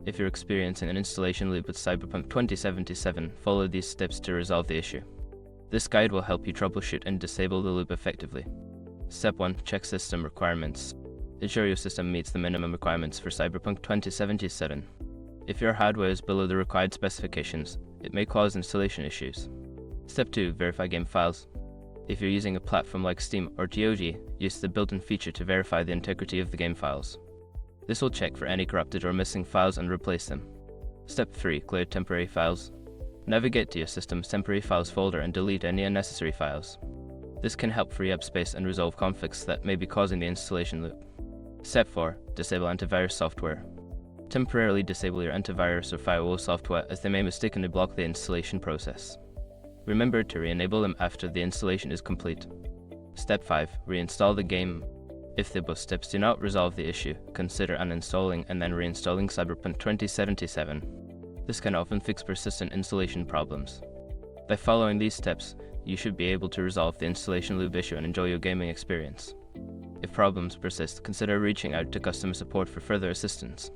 If you're experiencing an installation loop with Cyberpunk 2077, follow these steps to resolve the issue. This guide will help you troubleshoot and disable the loop effectively. Step 1. Check system requirements. Ensure your system meets the minimum requirements for Cyberpunk 2077. If your hardware is below the required specifications, it may cause installation issues. Step 2. Verify game files. If you're using a platform like Steam or GOG, use the built-in feature to verify the integrity of the game files. This will check for any corrupted or missing files and replace them. Step 3. Clear temporary files. Navigate to your system's temporary files folder and delete any unnecessary files. This can help free up space and resolve conflicts that may be causing the installation loop. Step 4. Disable antivirus software. Temporarily disable your antivirus or firewall software as they may mistakenly block the installation process. Remember to re-enable them after the installation is complete. Step 5. Reinstall the game. If the above steps do not resolve the issue, consider uninstalling and then reinstalling Cyberpunk 2077. This can often fix persistent installation problems. By following these steps, you should be able to resolve the installation loop issue and enjoy your gaming experience. If problems persist, consider reaching out to customer support for further assistance.